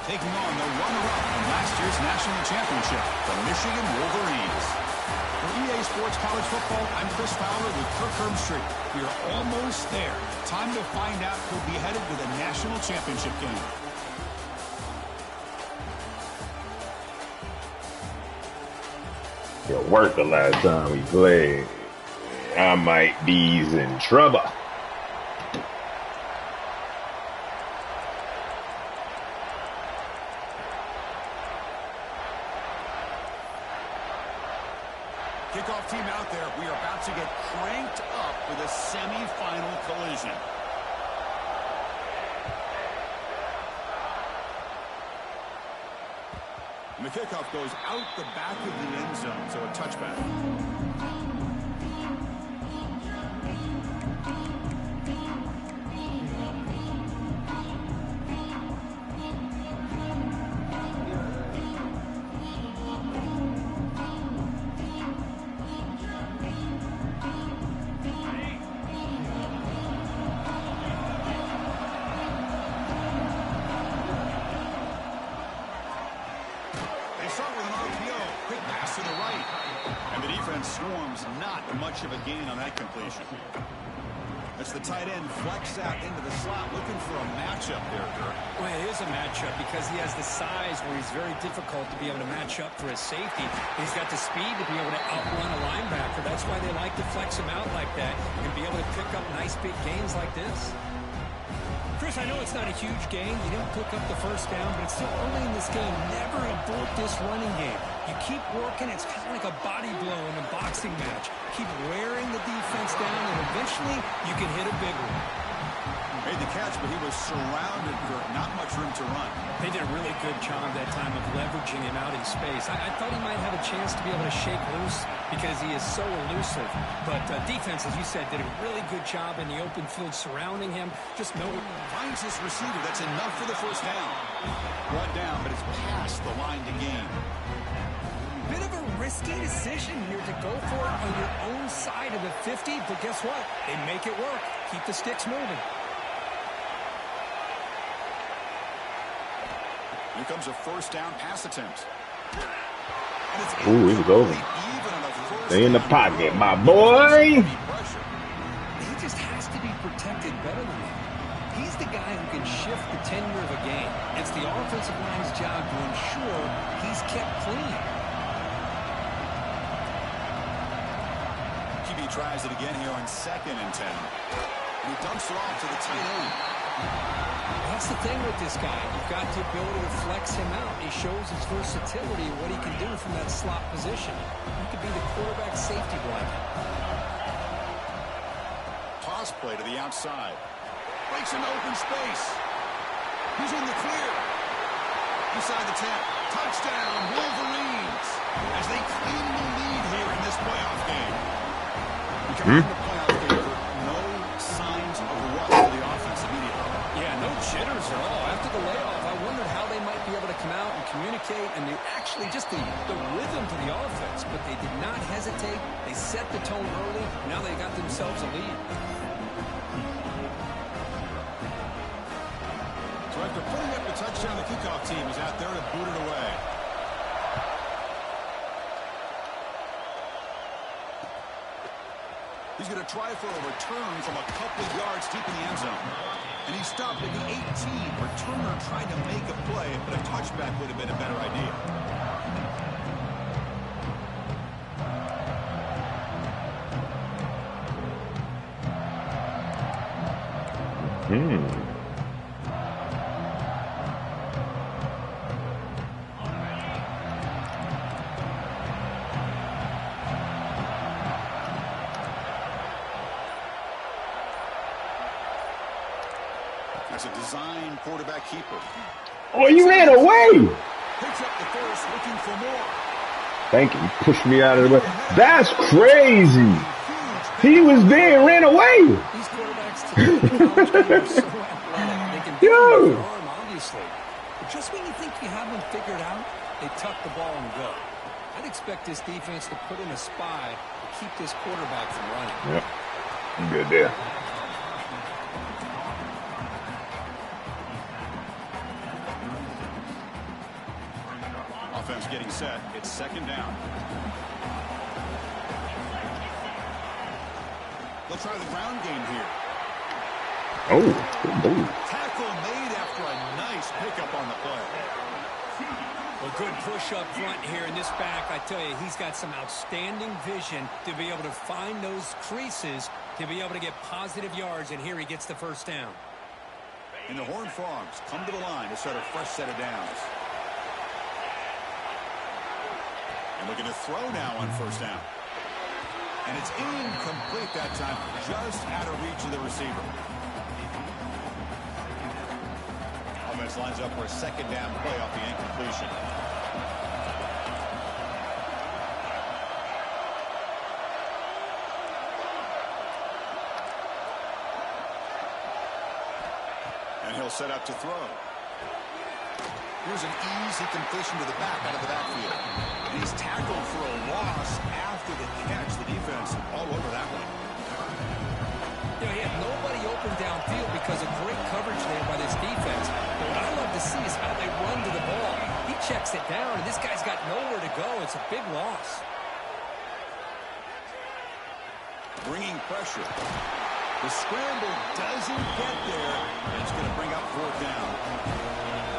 taking on the runner-up from last year's national championship, the Michigan Wolverines. For EA Sports College Football, I'm Chris Fowler with Kirk Herbstreit. We are almost there. Time to find out who'll be headed to the national championship game. It worked the last time we played. I might be in trouble. Kickoff team out there. We are about to get cranked up with a semi-final collision. And the kickoff goes out the back of the end zone, so a touchback. Swarms, not much of a gain on that completion. That's the tight end flex out into the slot, looking for a matchup there, Kirk. Well, it is a matchup because he has the size where he's very difficult to be able to match up for his safety. He's got the speed to be able to outrun a linebacker. That's why they like to flex him out like that and be able to pick up nice big gains like this. Chris, I know it's not a huge gain. You didn't pick up the first down, but it's still early in this game. Never abort this running game. You keep working. It's kind of like a body blow in a boxing match. Keep wearing the defense down, and eventually you can hit a big one. Made the catch, but he was surrounded for not much room to run. They did a really good job that time of leveraging him out in space. I thought he might have a chance to be able to shake loose because he is so elusive. But defense, as you said, did a really good job in the open field surrounding him. Just no. Finds his receiver. That's enough for the first down. Brought down, but it's past the line to gain. Bit of a risky decision here to go for it on your own side of the 50, but guess what? They make it work. Keep the sticks moving. Here comes a first down pass attempt. Ooh, he was over. Stay in the pocket, my boy. He just has to be protected better than that. He's the guy who can shift the tenure of a game. It's the offensive line's job to ensure he's kept clean. QB tries it again here on 2nd and 10. And he dumps it off to the tight end. That's the thing with this guy. You've got the ability to flex him out. He shows his versatility and what he can do from that slot position. He could be the quarterback safety blanket. Toss play to the outside. Breaks into open space. He's in the clear. Inside the 10. Touchdown, Wolverines. As they claim the lead here in this playoff game. We come in the playoff game with no signs of rust for the offense immediately. Yeah, no jitters at all. After the layoff, I wondered how they might be able to come out and communicate and actually just the rhythm to the offense. But they did not hesitate. They set the tone early. Now they got themselves a lead. So after putting up the touchdown, the kickoff team is out there to boot it away. He's going to try for a return from a couple of yards deep in the end zone. And he stopped at the 18. Returner tried to make a play, but a touchback would have been a better idea. That's a design quarterback keeper. Oh, you ran away. Picks up the first, looking for more. Thank you. Pushed me out of the way. That's crazy. He was there and ran away. These quarterbacks today are so athletic. They can do it with their arm, obviously. But just when you think you have them figured out, they tuck the ball and go. I'd expect this defense to put in a spy to keep this quarterback from running. Yep. Good there. defense getting set. It's second down. They'll try the ground game here. Oh, good move. Tackle made after a nice pickup on the play. A good push up front here in this back. I tell you, he's got some outstanding vision to be able to find those creases, to be able to get positive yards, and here he gets the first down. And the Horned Frogs come to the line to start a fresh set of downs. And looking to throw now on first down. And it's incomplete that time, just out of reach of the receiver. Offense lines up for a second down play off the incompletion. And he'll set up to throw. Here's an easy completion to the back out of the backfield. And he's tackled for a loss after the catch. The defense all over that one. You know, he had nobody open downfield because of great coverage there by this defense. But what I love to see is how they run to the ball. He checks it down, and this guy's got nowhere to go. It's a big loss. Bringing pressure. The scramble doesn't get there, and it's going to bring up fourth down.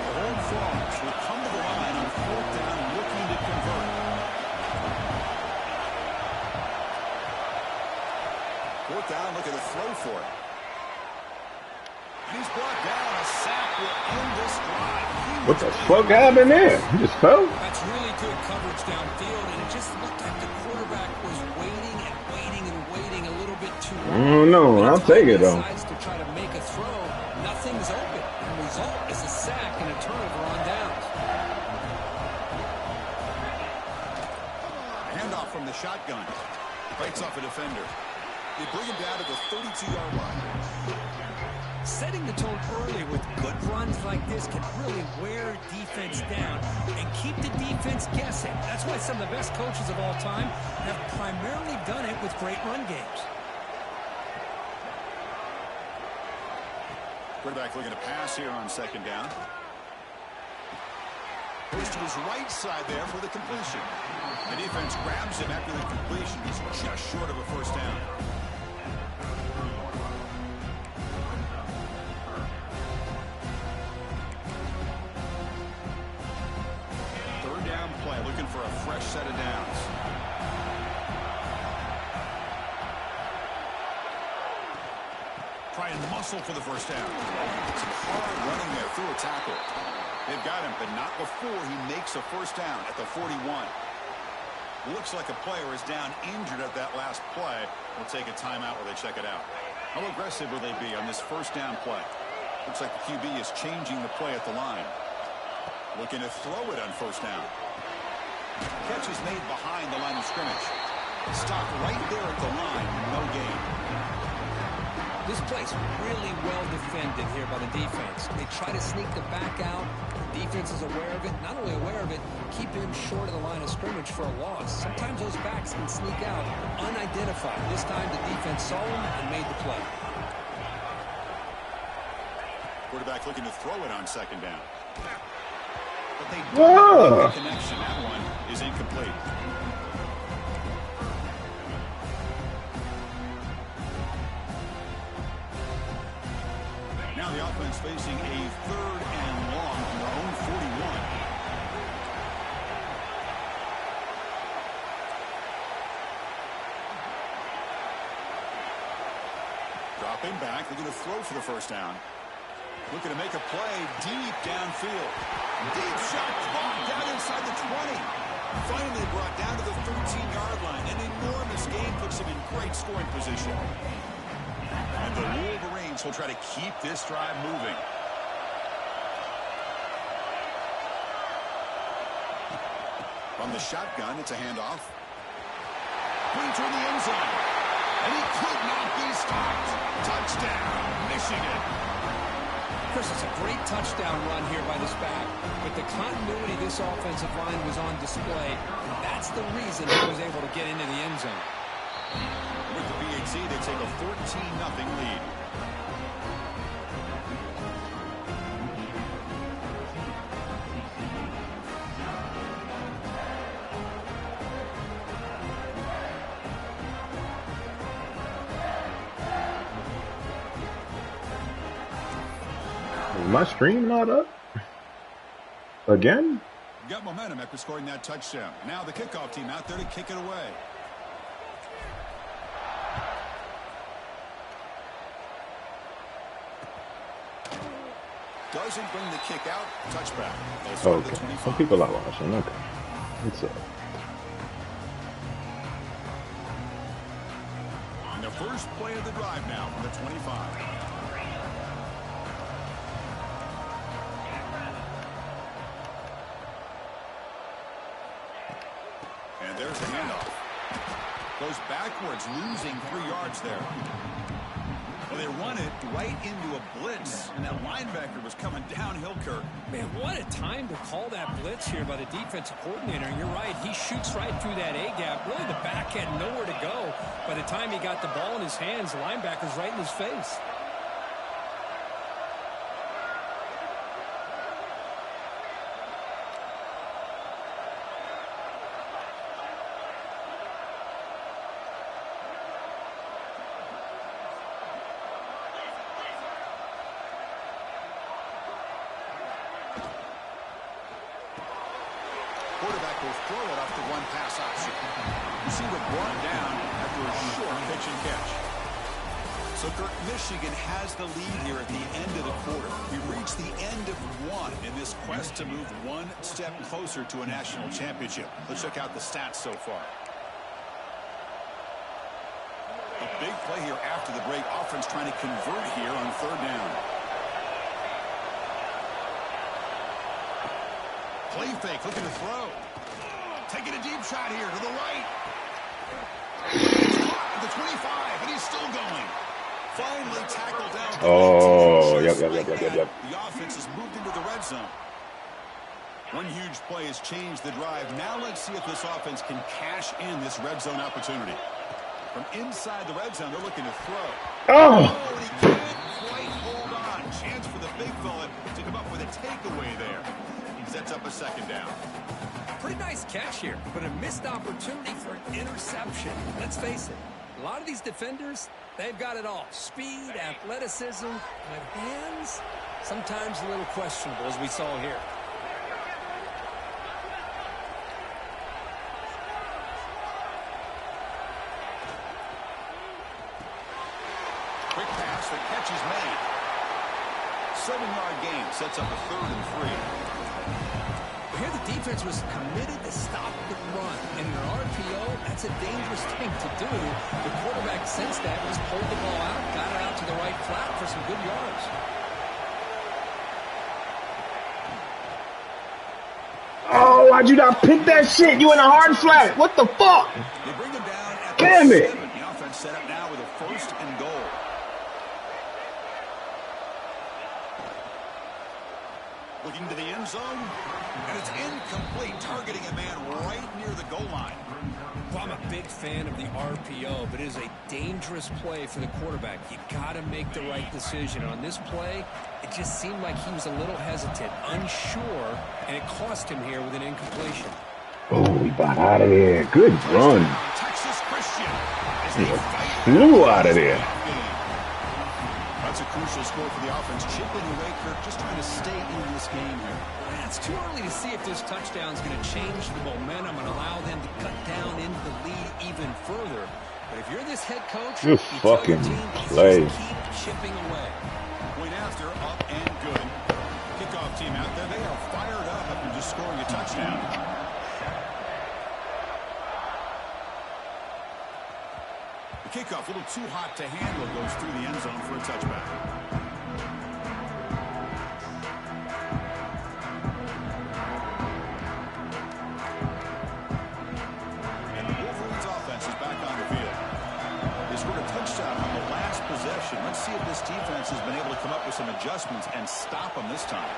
The Horned Frogs will come to the line on fourth down, looking to convert. Fourth down, looking to throw for it. And he's brought down. A sack will end this drive. What the fuck happened there? He just fell? That's really good coverage downfield, and it just looked like the quarterback was waiting and waiting and waiting a little bit too long. I don't know. I'll take it, though. Decides to try to make a throw. Nothing's open. The result is a sack and a turnover on downs. Handoff from the shotgun. Breaks off a defender. They bring him down to the 32-yard line. Setting the tone early with good runs like this can really wear defense down and keep the defense guessing. That's why some of the best coaches of all time have primarily done it with great run games. Quarterback looking to pass here on second down. Goes to his right side there for the completion. The defense grabs him after the completion. He's just short of a first down. Third down play, looking for a fresh set of downs. Try and muscle for the first down. Some hard running there through a tackle. They've got him, but not before he makes a first down at the 41. Looks like a player is down injured at that last play. We'll take a timeout while they check it out. How aggressive will they be on this first down play? Looks like the QB is changing the play at the line. Looking to throw it on first down. Catch is made behind the line of scrimmage. Stopped right there at the line. No gain. This play's really well defended here by the defense. They try to sneak the back out. The defense is aware of it. Not only aware of it, keep him short of the line of scrimmage for a loss. Sometimes those backs can sneak out unidentified. This time the defense saw him and made the play. Quarterback looking to throw it on second down. But they don't make the connection. That one is incomplete. Now the offense facing a third and long from their own 41. Dropping back, looking to throw for the first down. Looking to make a play deep downfield. Deep shot caught down inside the 20. Finally brought down to the 13-yard line. An enormous gain puts him in great scoring position. And the Wolverines will try to keep this drive moving. From the shotgun, it's a handoff. Going toward the end zone. And he could not be stopped. Touchdown, Michigan. Chris, it's a great touchdown run here by this back, but the continuity of this offensive line was on display, and that's the reason he was able to get into the end zone. With the BHC, they take a 14-0 lead. my stream not up? Again? Got momentum after scoring that touchdown. Now the kickoff team out there to kick it away. Doesn't bring the kick out. Touchback. Okay. Some people are watching. Okay. It's up. On the first play of the drive now from the 25. And there's the handoff. Goes backwards, losing 3 yards there. Well, they run it right into a blitz, and that linebacker was coming downhill, Kirk. Man, what a time to call that blitz here by the defensive coordinator. And you're right, he shoots right through that A-gap. Really, the back had nowhere to go. By the time he got the ball in his hands, the linebacker's right in his face. Quarterback will throw it off the one pass option. Receiver brought down after a short pitch and catch. So, Kirk, Michigan has the lead here at the end of the quarter. We've reached the end of one in this quest to move one step closer to a national championship. Let's check out the stats so far. A big play here after the break. Offense trying to convert here on 3rd down. Play fake, looking to throw. Taking a deep shot here to the right. He's caught at the 25, and he's still going. Finally tackled down. Oh, yep. The offense has moved into the red zone. One huge play has changed the drive. Now let's see if this offense can cash in this red zone opportunity. From inside the red zone, they're looking to throw. Oh! And he can't quite hold on. Chance for the big fella to come up with a takeaway there. Sets up a 2nd down. Pretty nice catch here, but a missed opportunity for an interception. Let's face it, a lot of these defenders, they've got it all. Speed, athleticism, but hands, sometimes a little questionable, as we saw here. Quick pass, the catch is made. 7-yard gain sets up a 3rd and 3. Here the defense was committed to stop the run. And in an RPO, that's a dangerous thing to do. The quarterback sensed that, just pulled the ball out, got it out to the right flat for some good yards. Oh, why'd you not pick that shit? You in a hard flat. What the fuck? They bring him down at Damn it. 7. The offense set up now with a 1st and goal. Looking to the end zone, and it's incomplete, targeting a man right near the goal line. Well, I'm a big fan of the RPO, but it is a dangerous play for the quarterback. You got to make the right decision. On this play, it just seemed like he was a little hesitant, unsure, and it cost him here with an incompletion. Oh, we got out of there. Good run. Texas Christian. Flew out of there. That's a crucial score for the offense. Chipping away, Kirk, just trying to stay in this game here. It's too early to see if this touchdown is going to change the momentum and allow them to cut down into the lead even further. But if you're this head coach, you fucking play. Keep chipping away. Point after, up and good. Kickoff team out there. They are fired up after just scoring a touchdown. The kickoff, a little too hot to handle, goes through the end zone for a touchback. Let's see if this defense has been able to come up with some adjustments and stop them this time.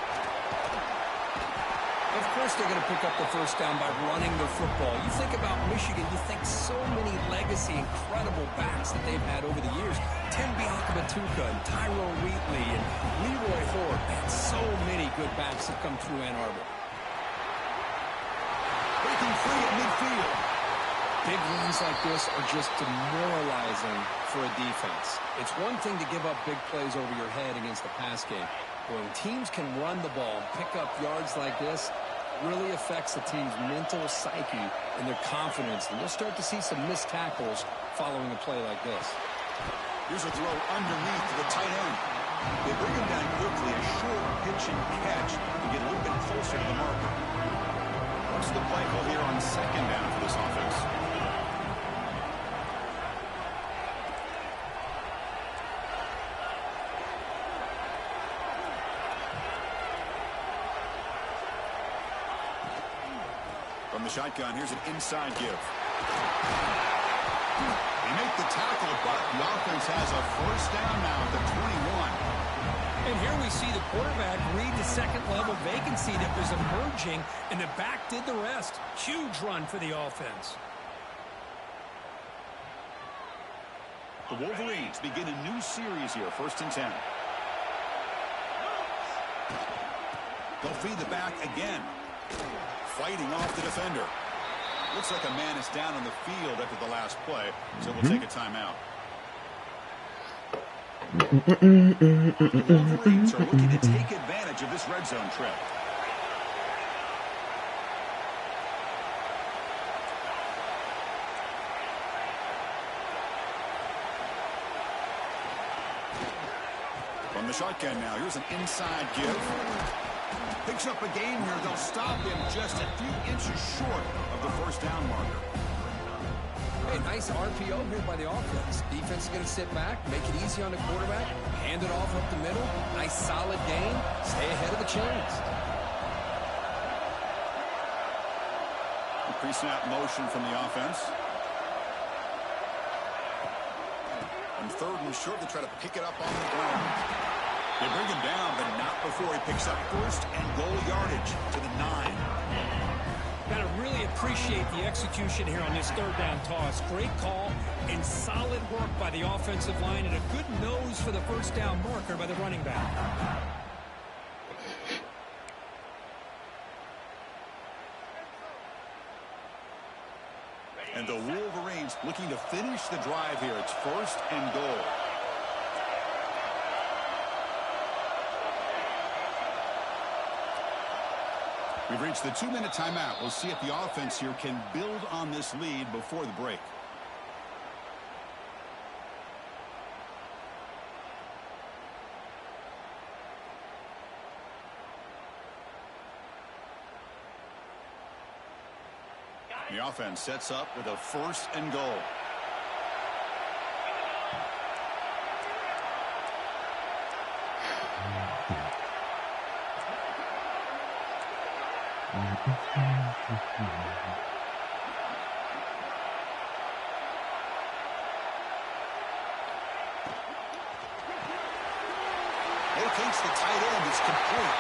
Of course they're going to pick up the 1st down by running the football. You think about Michigan, you think so many legacy, incredible backs that they've had over the years. Tim Biakabatuka and Tyrone Wheatley and Leroy Horde. Man, so many good backs have come through Ann Arbor. Breaking free at midfield. Big runs like this are just demoralizing for a defense. It's one thing to give up big plays over your head against the pass game, When teams can run the ball and pick up yards like this, really affects the team's mental psyche and their confidence. And you'll start to see some missed tackles following a play like this. Here's a throw underneath to the tight end. They bring him down quickly, a short pitch and catch to get a little bit closer to the marker. What's the play call here on second down for this offense? From the shotgun, here's an inside give. They make the tackle, but the offense has a first down now at the 21. And here we see the quarterback read the second-level vacancy that was emerging, and the back did the rest. Huge run for the offense. The Wolverines begin a new series here, 1st and 10. They'll feed the back again. Fighting off the defender. Looks like a man is down on the field after the last play, so we'll take a timeout. The Wolverines are looking to take advantage of this red zone trip. From the shotgun now, here's an inside give. Picks up a gain here. They'll stop him just a few inches short of the first down marker. Hey, nice RPO here by the offense. Defense is going to sit back, make it easy on the quarterback, hand it off up the middle. Nice solid gain. Stay ahead of the chains. Pre-snap motion from the offense. And 3rd and short, they try to pick it up on the ground. They bring him down, but not before he picks up 1st and goal yardage to the 9. Got to really appreciate the execution here on this 3rd down toss. Great call and solid work by the offensive line and a good nose for the first down marker by the running back. And the Wolverines looking to finish the drive here. It's 1st and goal. We've reached the 2-minute timeout. We'll see if the offense here can build on this lead before the break. The offense sets up with a 1st and goal. Locates the tight end. It's complete.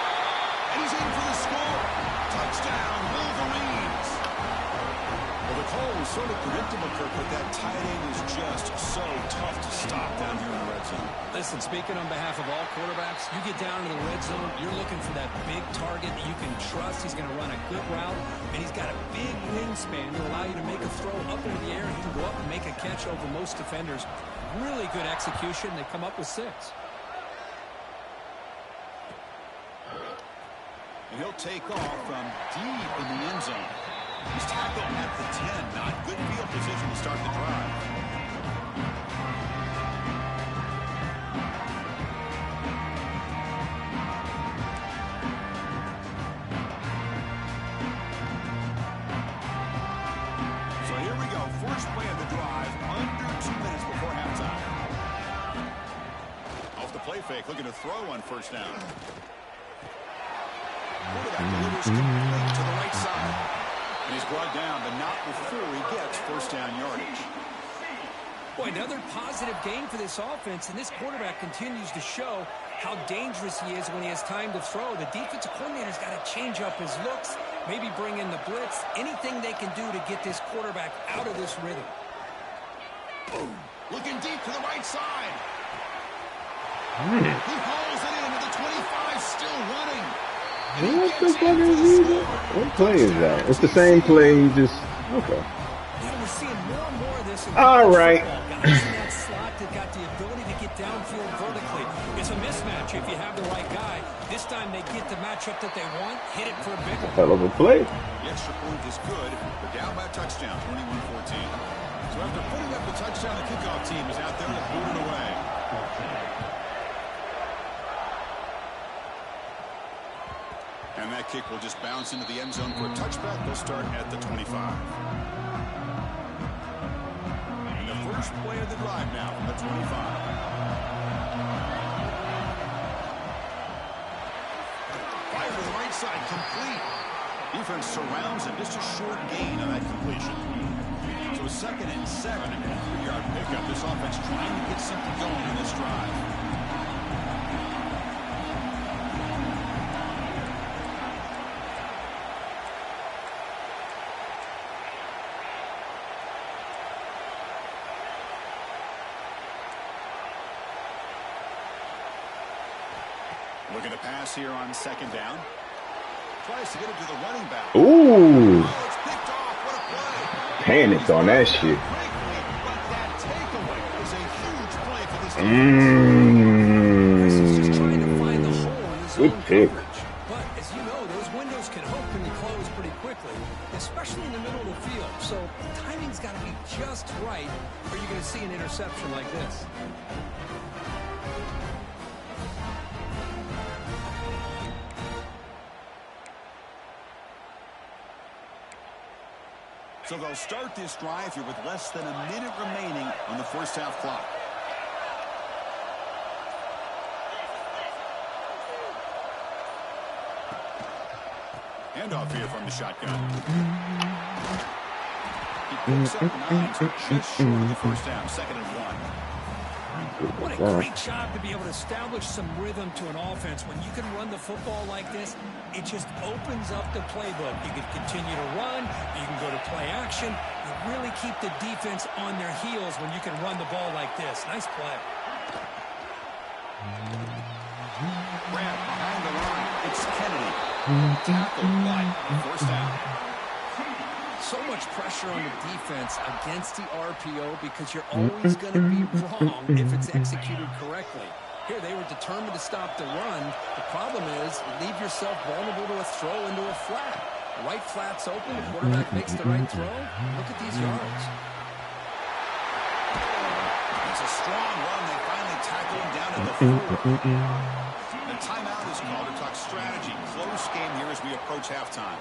And he's in for the score. Touchdown, Wolverines. Well, the call was sort of predictable, Kirk, but that tight end is just so tough to stop down here in the red zone. Listen, speaking on behalf of all quarterbacks, you get down to the red zone, you're looking for that big target that you can trust. He's going to run a good route, and he's got a big wingspan to allow you to make a throw up into the air. He can go up and make a catch over most defenders. Really good execution. They come up with 6. And he'll take off from deep in the end zone. He's tackled at the 10. Not good field position to start the drive. So here we go. First play of the drive. Under 2 minutes before halftime. Off the play fake. Looking to throw on 1st down. Quarterback delivers complete to the right side. And he's brought down, but not before he gets 1st down yardage. Boy, another positive game for this offense, and this quarterback continues to show how dangerous he is when he has time to throw. The defensive coordinator's got to change up his looks, maybe bring in the blitz, anything they can do to get this quarterback out of this rhythm. Boom. Looking deep to the right side. He hauls it in to the 25, still running. What the fuck is he? What play is that? It's the same play. He just okay. Yeah, we're seeing more and more of this. All right. Guys in that slot that got the ability to get downfield vertically. It's a mismatch if you have the right guy. next time they get the matchup that they want, hit it for a big one. Hell of a play. The extra point is good, but down by a touchdown, 21-14. So after putting up the touchdown, the kickoff team is out there to boot it away. And that kick will just bounce into the end zone for a touchback. They'll start at the 25. And the first play of the drive now from the 25. Fire to the right side, complete. Defense surrounds him. Just a short gain on that completion. So 2nd and 7 and a 3-yard pickup. This offense trying to get something going in this drive. Looking to pass here on 2nd down. Tries to get it to the running back. Ooh. Oh, it's picked off. What a play. Panicked on that shit. But that takeaway is a huge play for this He's just trying to find the hole in his Good own pick. coverage. But as you know, those windows can open and close pretty quickly, especially in the middle of the field. So timing's got to be just right, or you're going to see an interception like this. So they'll start this drive here with less than a minute remaining on the first half clock. Handoff here from the shotgun. He picks up 9, so just short of the first half, 2nd and 1. What a great job to be able to establish some rhythm to an offense. When you can run the football like this, it just opens up the playbook. You can continue to run. You can go to play action. You really keep the defense on their heels when you can run the ball like this. Nice play. Grant behind the line. It's Kennedy. Tackled by the first down. So much pressure on the defense against the RPO because you're always going to be wrong if it's executed correctly. Here, they were determined to stop the run. The problem is you leave yourself vulnerable to a throw into a flat. The right flat's open. The quarterback makes the right throw. Look at these yards. It's a strong run. They finally tackle him down at the 4. The timeout is called to talk strategy. Close game here as we approach halftime.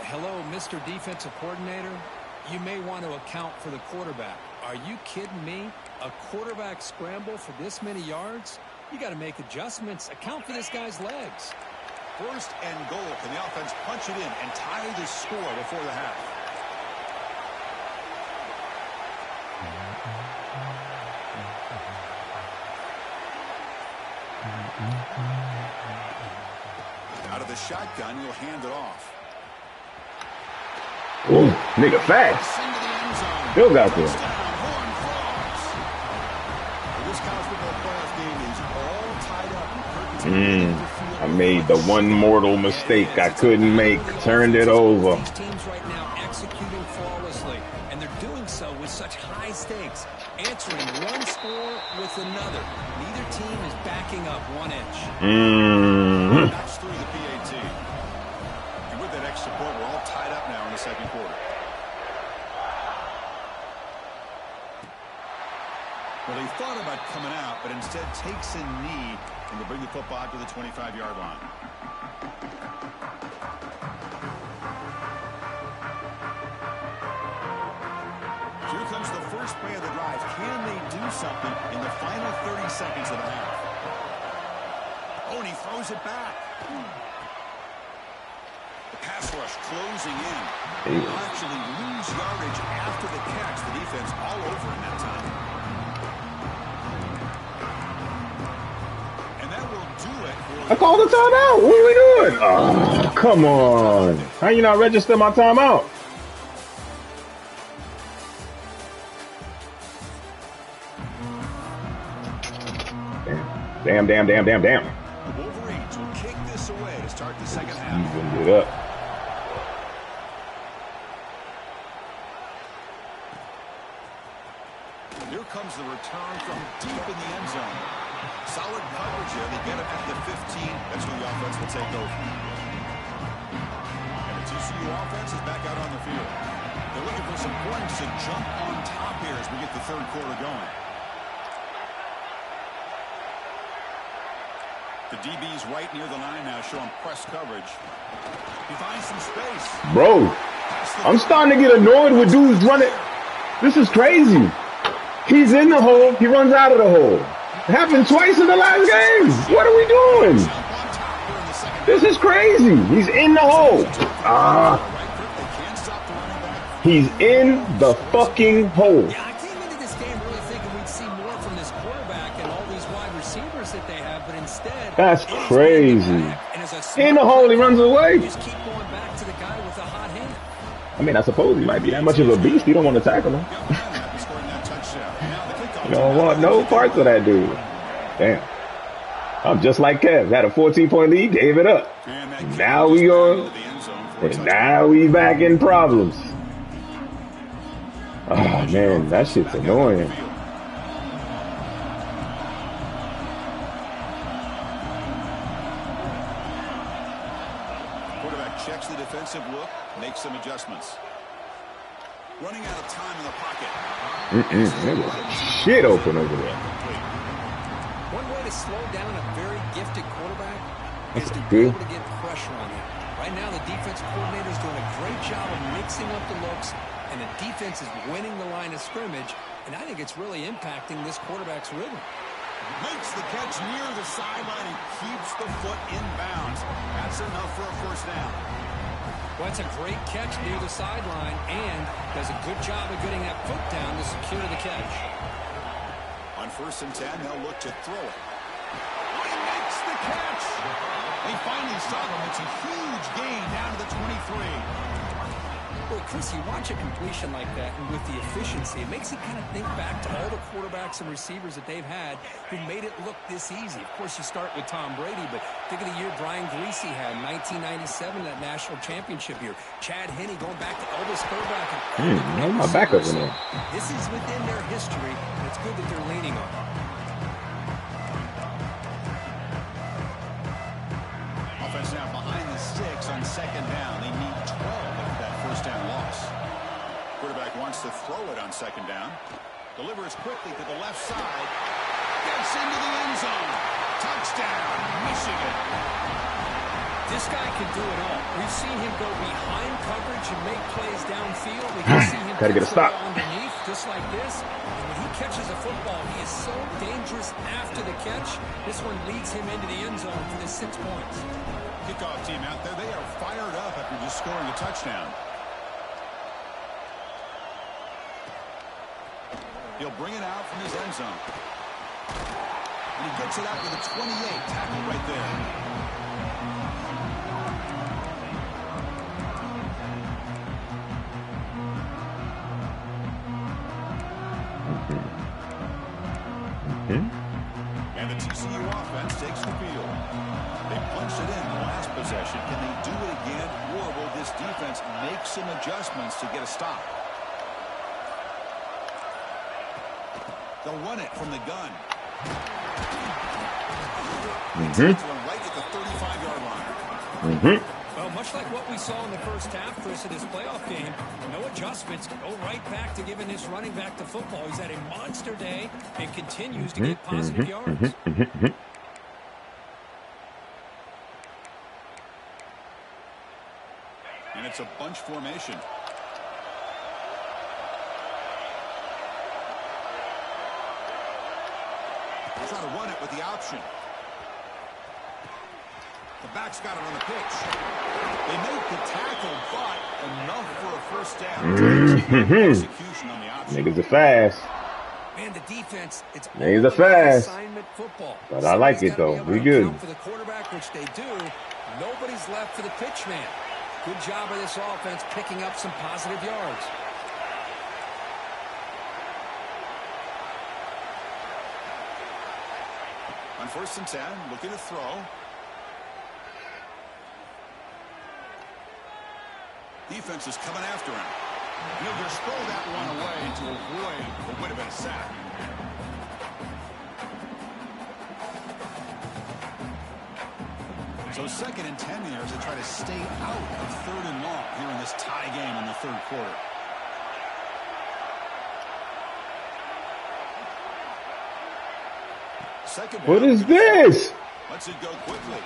Hello, Mr. Defensive Coordinator. You may want to account for the quarterback. Are you kidding me? A quarterback scramble for this many yards? You got to make adjustments. Account for this guy's legs. 1st and goal. Can the offense punch it in and tie this score before the half? Out of the shotgun, you'll hand it off. Ooh, nigga fast. Still got there. This college football playoff game is all tied up. I made the one mortal mistake I couldn't make. Turned it over. These teams right now executing flawlessly, and they're doing so with such high stakes, answering one score with another. Neither team is backing up 1 inch. That's through the PAT. And with that extra point, we're all tied up now in the 2nd quarter. Well, he thought about coming out, but instead takes a knee and will bring the football to the 25-yard line. Here comes the first play of the drive. Can they do something in the final 30 seconds of the half? Oh, and he throws it back. The pass rush closing in. They'll actually lose yardage after the catch. The defense all over in that time. And that will do it. I called the timeout. What are we doing? Oh, come on. How you not register my timeout? Damn. The Wolverines will kick this away to start the 2nd half. Evened it up. Here comes the return from deep in the end zone. Solid coverage here. They get him at the 15. That's where the offense will take over. And the TCU offense is back out on the field. They're looking for some points to jump on top here as we get the third quarter going. The DB's right near the line now, showing press coverage. He finds some space. Bro, I'm starting to get annoyed with dudes running. This is crazy. He's in the hole. He runs out of the hole. It happened twice in the last game. What are we doing? This is crazy. He's in the hole. He's in the fucking hole. Yeah, I came into this game really thinking we'd see more from this quarterback and all these wide receivers that they have, but instead, that's crazy. In the hole, he runs away. Just keep going back to the guy with the hot hand. I mean, I suppose he might be that much of a beast. You don't want to tackle him. You don't want no parts of that dude. Damn. I'm just like Kev. Had a 14-point lead, gave it up. Now we on, and now we back in problems. Oh man, that shit's annoying. Quarterback checks the defensive look, makes some adjustments. Running out of time in the pocket. There was shit open over there. One way to slow down a very gifted quarterback is to good. be able to get pressure on him. Right now, the defense coordinator is doing a great job of mixing up the looks, and the defense is winning the line of scrimmage, and I think it's really impacting this quarterback's rhythm. Makes the catch near the sideline and keeps the foot in bounds. That's enough for a first down. Well, it's a great catch near the sideline and does a good job of getting that foot down to secure the catch. On 1st and 10, they'll look to throw it. He makes the catch. They finally stop him. It's a huge gain down to the 23. Well, Chris, you watch a completion like that, and with the efficiency, it makes you kind of think back to all the quarterbacks and receivers that they've had who made it look this easy. Of course, you start with Tom Brady, but think of the year Brian Greasy had in 1997, that national championship year. Chad Henne going back to Elvis fullback. My backup in there. This is within their history, and it's good that they're leaning on it. Offense now behind the 6 on 2nd down. They need 12 after that first down loss. Quarterback wants to throw it on 2nd down. Delivers quickly to the left side. Gets into the end zone. Touchdown, Michigan. This guy can do it all. We've seen him go behind coverage and make plays downfield. We can see him gotta get a stop underneath, just like this. And when he catches a football, he is so dangerous after the catch. This one leads him into the end zone for the 6 points. Kickoff team out there. They are fired up after just scoring a touchdown. He'll bring it out from his end zone. And he gets it out to the 28. Tackle right there. And the TCU offense takes the field. They punched it in the last possession. Can they do it again, or will this defense make some adjustments to get a stop? They'll run it from the gun. Right at the 35-yard line. Well, much like what we saw in the first half, Chris, of this playoff game, no adjustments. Go right back to giving this running back to football. He's had a monster day and continues to get positive yards. And it's a bunch formation. Trying to run it with the option. The back's got it on the pitch. They make the tackle, but enough for a first down. Execution on the option. Niggas are fast. Man, the defense, it's Niggas are fast. Assignment football. But I like it though. We good. For the quarterback, which they do, nobody's left for the pitch man. Good job of this offense picking up some positive yards. On 1st and 10, looking to throw. Defense is coming after him. He'll just throw that one away to avoid what would have been a sack. So 2nd and 10 here as they try to stay out of 3rd and long here in this tie game in the 3rd quarter. What is this? Lets it go quickly.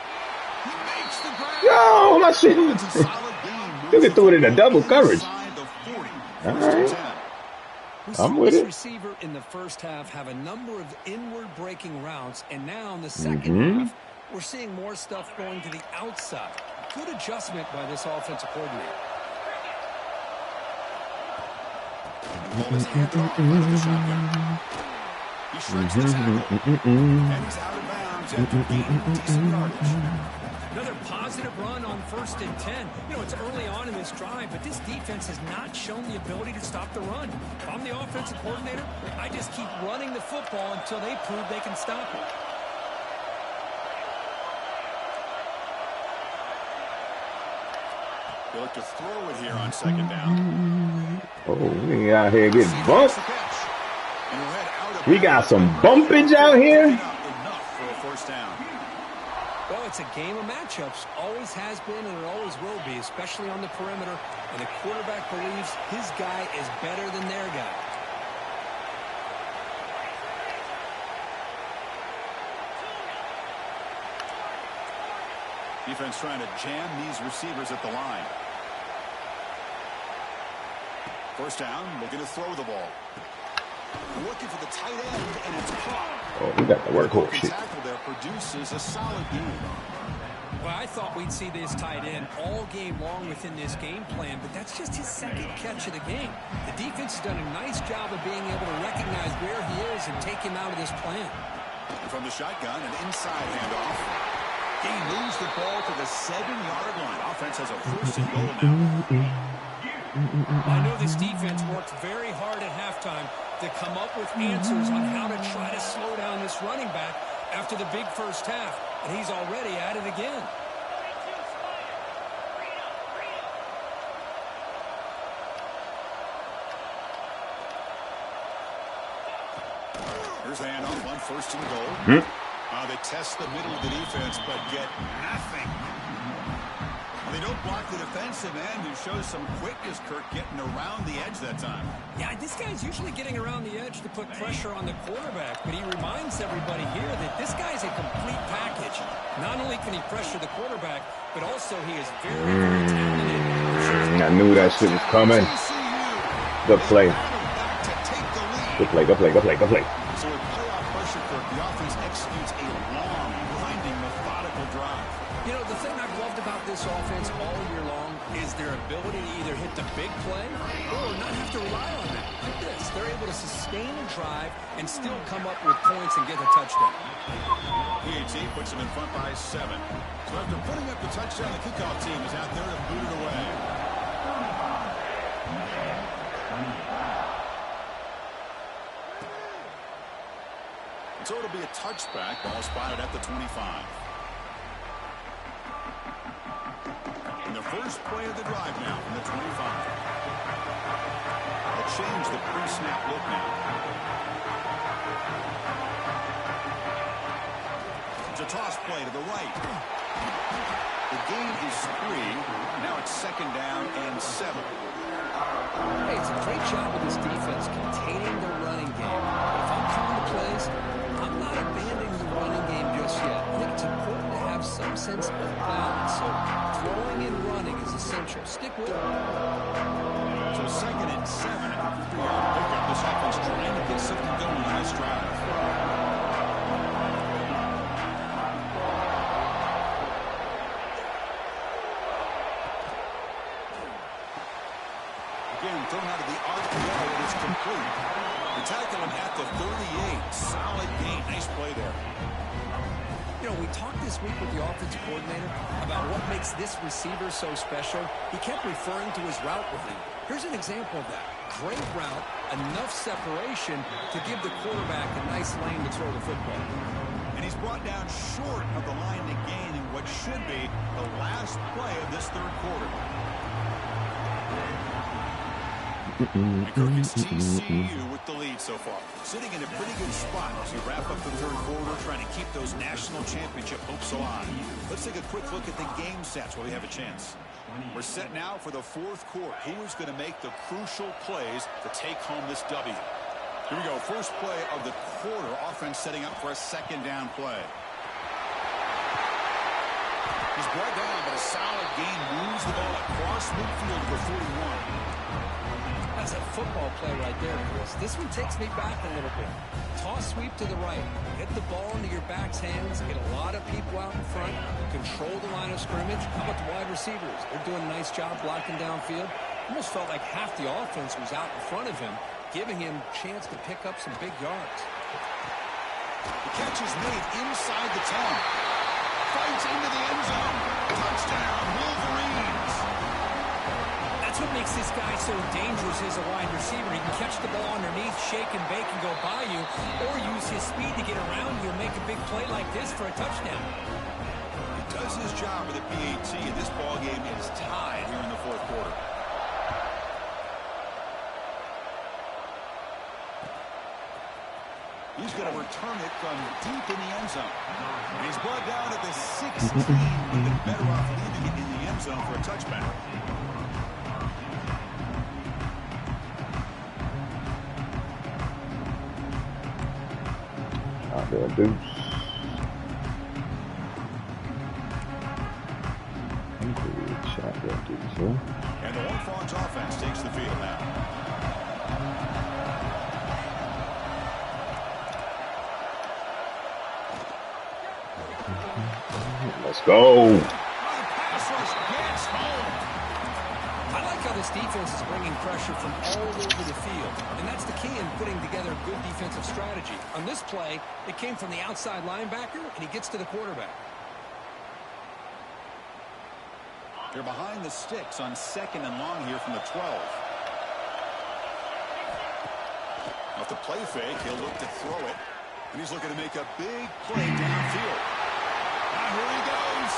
He makes the grab. Yo, my shit. It's a solid game. You can throw it in a double coverage. The 40, all right. I'm with this it. Receiver in the first half have a number of inward breaking routes, and now in the second half, we're seeing more stuff going to the outside. Good adjustment by this offensive coordinator. He shrinks the tackle, and he's out of bounds after gaining decent yardage. Another positive run on 1st and 10. You know, it's early on in this drive, but this defense has not shown the ability to stop the run. If I'm the offensive coordinator, I just keep running the football until they prove they can stop it. They look to throw it here on 2nd down. Oh, we out here getting bumped. We got some bumpage out here. Enough for a 1st down. Well, it's a game of matchups. Always has been and it always will be, especially on the perimeter. And the quarterback believes his guy is better than their guy. Defense trying to jam these receivers at the line. 1st down, looking to throw the ball. Looking for the tight end, and it's caught. Oh, we got the workhorse shit. Tackle there produces a solid game. Well, I thought we'd see this tight end all game long within this game plan, but that's just his 2nd catch of the game. The defense has done a nice job of being able to recognize where he is and take him out of this plan. And from the shotgun, an inside handoff. He moves the ball to the 7-yard line. Offense has a 1st and goal now. I know this defense worked very hard at halftime to come up with answers on how to try to slow down this running back after the big first half, and he's already at it again. Here's the handoff on 1st and goal. They test the middle of the defense, but get nothing. Well, they don't block the defensive end, who shows some quickness, Kirk, getting around the edge that time. Yeah, this guy's usually getting around the edge to put pressure on the quarterback, but he reminds everybody here that this guy's a complete package. Not only can he pressure the quarterback, but also he is very, very talented. I knew that shit was coming. Good play. Good play, good play, good play, good play. So with playoff pressure, Kirk, the offense executes a long, grinding, methodical drive. You know, the thing I've loved about this offense all year long is their ability to either hit the big play or not have to rely on that. Like this, they're able to sustain a drive and still come up with points and get a touchdown. PAT puts them in front by 7. So after putting up the touchdown, the kickoff team is out there to boot it away. So it'll be a touchback. Ball spotted at the 25. And the first play of the drive now from the 25. They'll change the pre-snap look now. It's a toss play to the right. The gain is 3. Now it's 2nd down and 7. Hey, it's a great job with this defense containing the running game. But if I'm calling the plays, I'm not abandoning the running game just yet. I think it's important to have some sense of balance. So throwing and running is essential. Stick with it. So 2nd and 7 after 3-yard pickup. This offense trying to get something going on this drive. Again, thrown out of the RPO, and it's complete. The tackle him at the 38. Solid gain. Nice play there. You know, we talked this week with the offensive coordinator about what makes this receiver so special. He kept referring to his route running. Here's an example of that. Great route, enough separation to give the quarterback a nice lane to throw the football. And he's brought down short of the line to gain in what should be the last play of this 3rd quarter. And Kirk, it's TCU with the lead so far. Sitting in a pretty good spot as we wrap up the third quarter, trying to keep those national championship hopes alive. Let's take a quick look at the game stats while we have a chance. We're set now for the fourth quarter. Who is going to make the crucial plays to take home this W? Here we go. First play of the quarter. Offense setting up for a second down play. He's brought down, but a solid gain moves the ball across midfield for 41. That's a football play right there, Chris. This one takes me back a little bit. Toss sweep to the right. Get the ball into your back's hands. Get a lot of people out in front. Control the line of scrimmage. How about the wide receivers? They're doing a nice job blocking downfield. Almost felt like half the offense was out in front of him, giving him a chance to pick up some big yards. The catch is made inside the 10. Fights into the end zone. Touchdown, Wolverines. That's what makes this guy so dangerous as a wide receiver. He can catch the ball underneath, shake and bake and go by you, or use his speed to get around you and make a big play like this for a touchdown. He does his job with the PAT, and this ball game is tied here in the fourth quarter. He's going to return it from deep in the end zone. And he's brought down at the 16. Would have been better off leaving it in the end zone for a touchback. Out there, Deuce. Shot there, Deuce, huh? And the Horned Frogs offense takes the field now. Let's go. I like how this defense is bringing pressure from all over the field, and that's the key in putting together a good defensive strategy. On this play, it came from the outside linebacker, and he gets to the quarterback. They're behind the sticks on second and long here from the 12. Off the play fake, he'll look to throw it, and he's looking to make a big play downfield. Here he goes.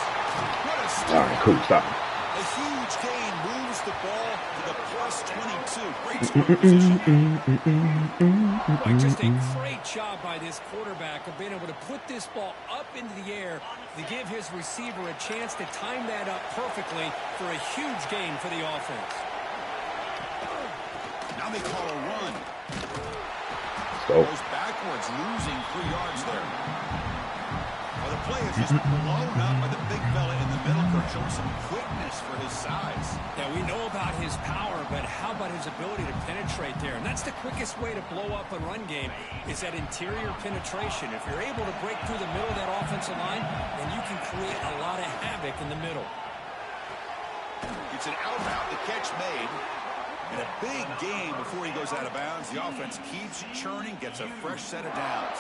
What a start. All right, cool, stop. A huge gain moves the ball to the plus 22. Great scoring position. Boy, just a great job by this quarterback of being able to put this ball up into the air to give his receiver a chance to time that up perfectly for a huge gain for the offense. Now they call a run. So. Goes backwards, losing 3 yards there. The play is just blown up by the big fella in the middle. Kirk showing some quickness for his size. Yeah, we know about his power, but how about his ability to penetrate there? And that's the quickest way to blow up a run game is that interior penetration. If you're able to break through the middle of that offensive line, then you can create a lot of havoc in the middle. It's an out route, the catch made. And a big gain before he goes out of bounds. The offense keeps churning, gets a fresh set of downs.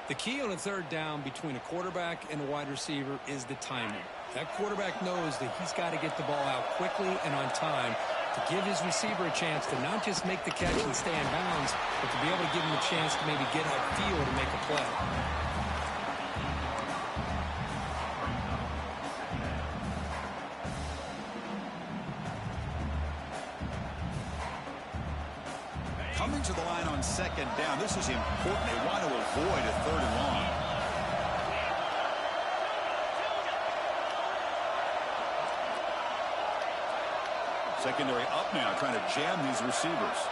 The key on a third down between a quarterback and a wide receiver is the timing. That quarterback knows that he's got to get the ball out quickly and on time to give his receiver a chance to not just make the catch and stay in bounds, but to be able to give him a chance to maybe get upfield to make a play. Coming to the line on second down. This is important. They want to avoid a third and long. Secondary up now, trying to jam these receivers.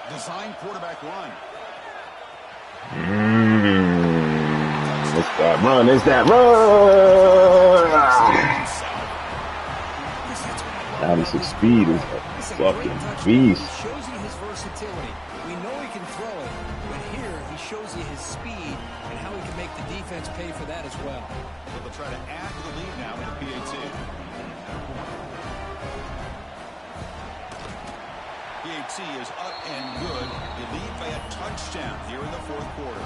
Design quarterback run. It's that run. It's that run. 96 speed is a fucking beast. Shows you his versatility. We know he can throw it, but here he shows you his speed and how he can make the defense pay for that as well. So they'll try to add to the lead now with the PAT. PAT is up and good. They lead by a touchdown here in the fourth quarter.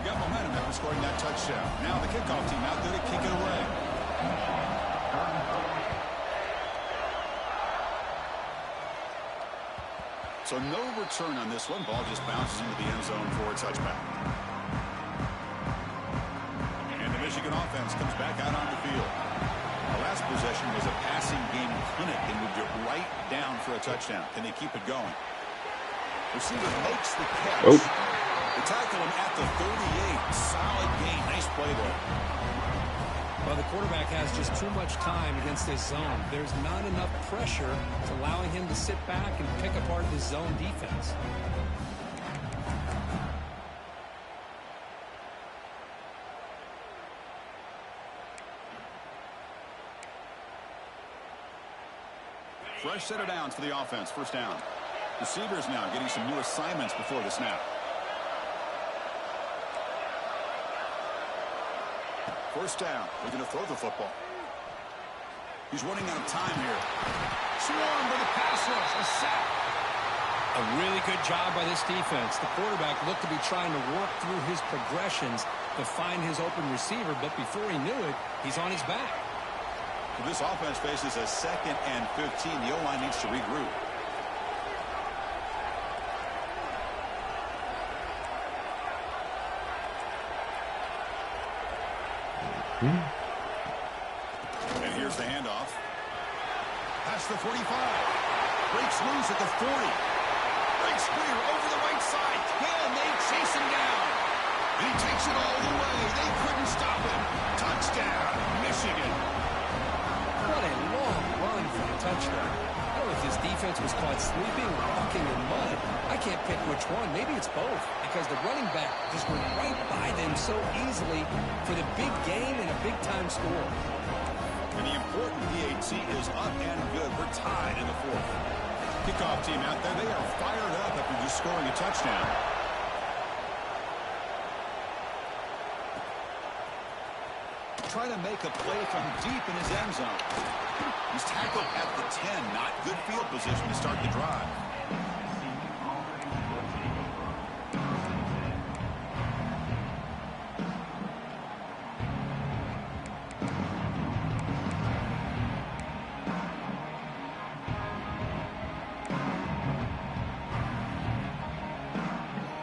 We got momentum after scoring that touchdown. Now the kickoff team out there to kick it away. So no return on this one. Ball just bounces into the end zone for a touchback. And the Michigan offense comes back out on the field. The last last possession was a passing game clinic and moved it right down for a touchdown. Can they keep it going? Receiver makes the catch. Oh. They tackle him at the 38. Solid gain. Nice play there. Well, the quarterback has just too much time against this zone. There's not enough pressure to allowing him to sit back and pick apart this zone defense. Fresh set of downs for the offense. First down. Receivers now getting some new assignments before the snap. First down. They're going to throw the football. He's running out of time here. Swarmed by the pass rush. A sack. A really good job by this defense. The quarterback looked to be trying to work through his progressions to find his open receiver, but before he knew it, he's on his back. This offense faces a 2nd and 15. The O-line needs to regroup. And here's the handoff. Past the 45. Breaks loose at the 40. Breaks clear over the right side. Can they chase him down? And he takes it all the way. They couldn't stop him. Touchdown, Michigan. What a long run for a touchdown. I don't know if this defense was caught sleeping or walking in mud. I can't pick which one. Maybe it's both, because the running back just went right by them so easily for the big gain and a big-time score. And the important PAT is up and good. We're tied in the 4th. Kickoff team out there. They are fired up after just scoring a touchdown. Trying to make a play from deep in his end zone. He's tackled at the 10. Not good field position to start the drive.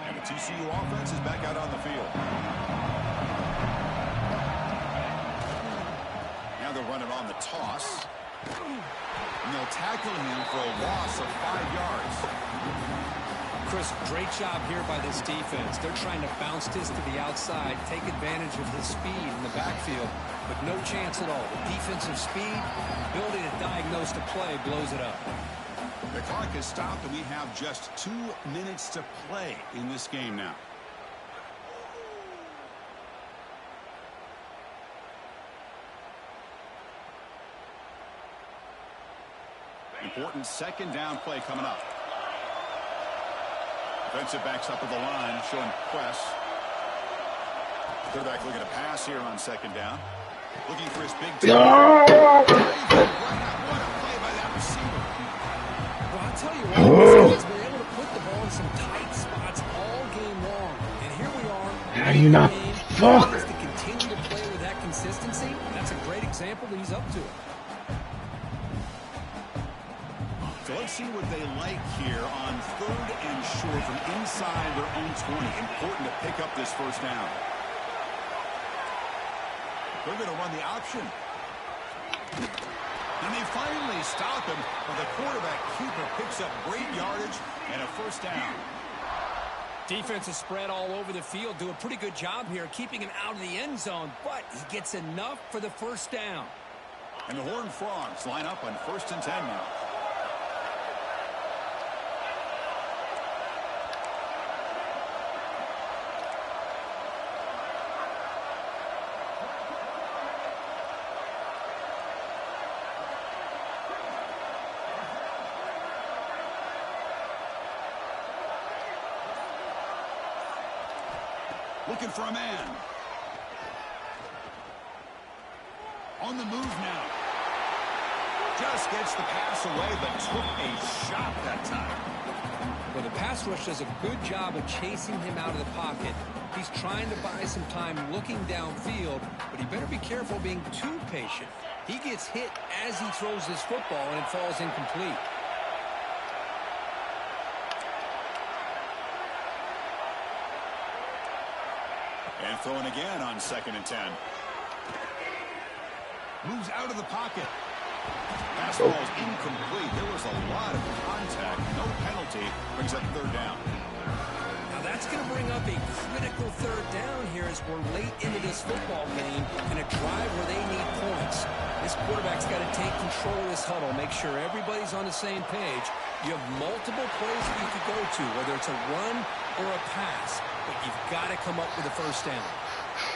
And the TCU offense is back out on the field. They'll run it on the toss. And they'll tackle him for a loss of 5 yards. Chris, great job here by this defense. They're trying to bounce this to the outside, take advantage of his speed in the backfield, but no chance at all. The defensive speed, ability to diagnose the play, blows it up. The clock is stopped, and we have just 2 minutes to play in this game now. Important 2nd down play coming up. Defensive backs up at the line, showing press. Quarterback looking to pass here on 2nd down. Looking for his big No! What a play by that receiver. Well, I'll tell you what, these guys were able to put the ball in some tight spots all game long. And here we are. How do you not fuck? To continue to play with that consistency, that's a great example that he's up to it. So let's see what they like here on 3rd and short from inside their own 20. Important to pick up this first down. They're going to run the option. And they finally stop him, but the quarterback keeper picks up great yardage and a first down. Defense is spread all over the field. Do a pretty good job here keeping him out of the end zone, but he gets enough for the first down. And the Horned Frogs line up on 1st and 10 now. Looking for a man. On the move now. Just gets the pass away, but took a shot that time. Well, the pass rush does a good job of chasing him out of the pocket. He's trying to buy some time looking downfield, but he better be careful being too patient. He gets hit as he throws this football, and it falls incomplete. And throwing again on 2nd and 10. Moves out of the pocket. Pass ball is incomplete. There was a lot of contact. No penalty. Brings up third down. Now that's going to bring up a critical third down here as we're late into this football game in a drive where they need points. This quarterback's got to take control of this huddle, make sure everybody's on the same page. You have multiple plays that you could go to, whether it's a run or a pass, but you've got to come up with a first down.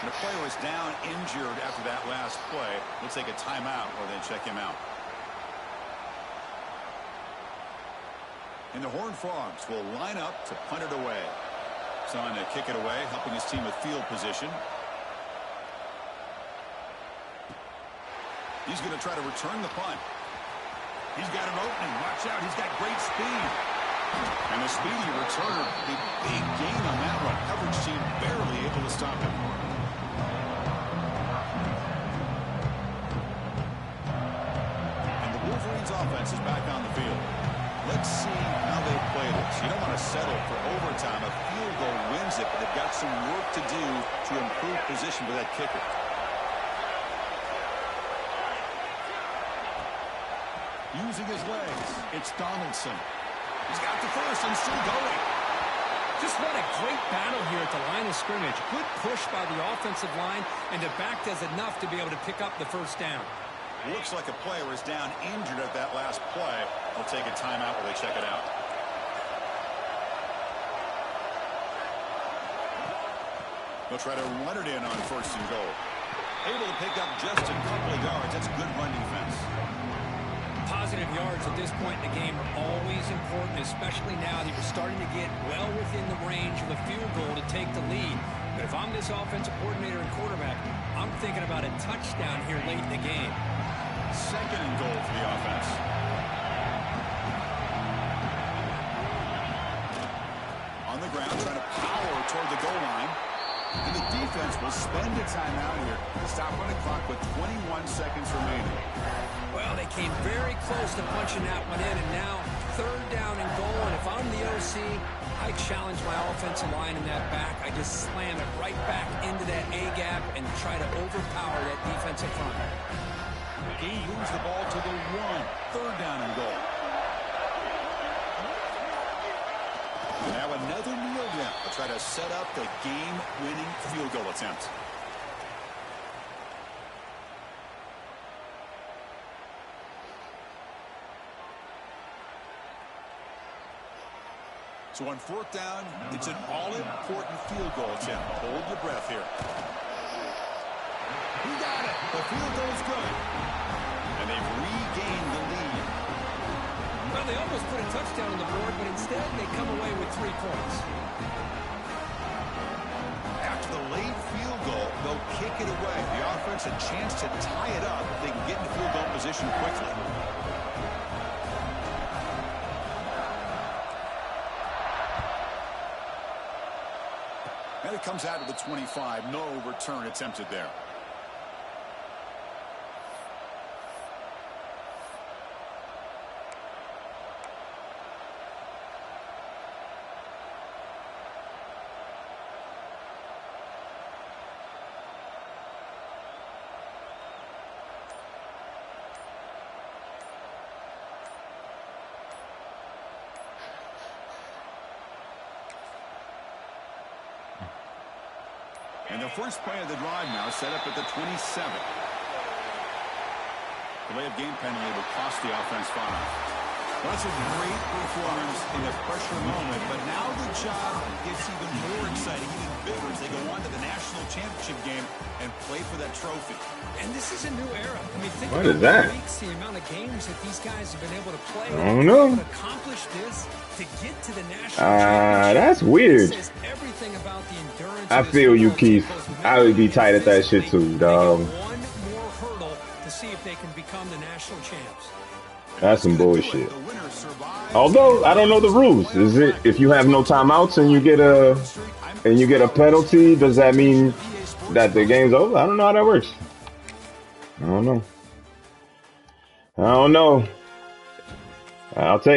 And the player was down injured after that last play. We'll take a timeout or then check him out. And the Horned Frogs will line up to punt it away. Son to kick it away, helping his team with field position. He's going to try to return the punt. He's got an opening. Watch out. He's got great speed. And the speedy returner, the big gain on that one. Coverage team barely able to stop him. And the Wolverines offense is back on the field. Let's see how they play this. You don't want to settle for overtime. A field goal wins it, but they've got some work to do to improve position with that kicker. Using his legs, it's Donaldson. He's got the first and still going. Just what a great battle here at the line of scrimmage. Good push by the offensive line, and the back does enough to be able to pick up the first down. Looks like a player is down injured at that last play. They'll take a timeout while they check it out. They'll try to run it in on first and goal. Able to pick up just a couple of yards. That's good run defense. Positive yards at this point in the game are always important, especially now that you're starting to get well within the range of a field goal to take the lead. But if I'm this offensive coordinator and quarterback, I'm thinking about a touchdown here late in the game. Second and goal for the offense. On the ground, trying to power toward the goal line. And the defense will spend a timeout here. Stop on the clock with 21 seconds remaining. Well, they came very close to punching that one in, and now third down and goal. And if I'm the OC, I challenge my offensive line in that back. I just slam it right back into that A-gap and try to overpower that defensive front. He moves the ball to the 1. Third down and goal. Now another kneel down to try to set up the game-winning field goal attempt. So on fourth down, it's an all-important field goal attempt. Hold your breath here. He got it. The field goal is good. And they've regained the lead. Well, they almost put a touchdown on the board, but instead they come away with 3 points. After the late field goal, they'll kick it away. The offense a chance to tie it up if they can get in field goal position quickly. And it comes out of the 25. No return attempted there. And the first play of the drive now set up at the 27. Delay of game penalty will cost the offense 5. Well, that's a great performance in a pressure moment, but now the job gets even more exciting, even bigger as they go on to the national championship game and play for that trophy. And this is a new era. I mean, think What about is that? the weeks, the amount of games that these guys have been able to play. I don't know. To accomplish this, to get to the national championship. That's weird. This says everything about the endurance I of this feel you, football team, Keith. both I would be tight at that shit physically. too, dog. They get one more hurdle to see if they can become the national champs. That's some bullshit. Although I don't know the rules. Is it if you have no timeouts and you get a penalty, does that mean that the game's over? I don't know how that works. I don't know. I'll take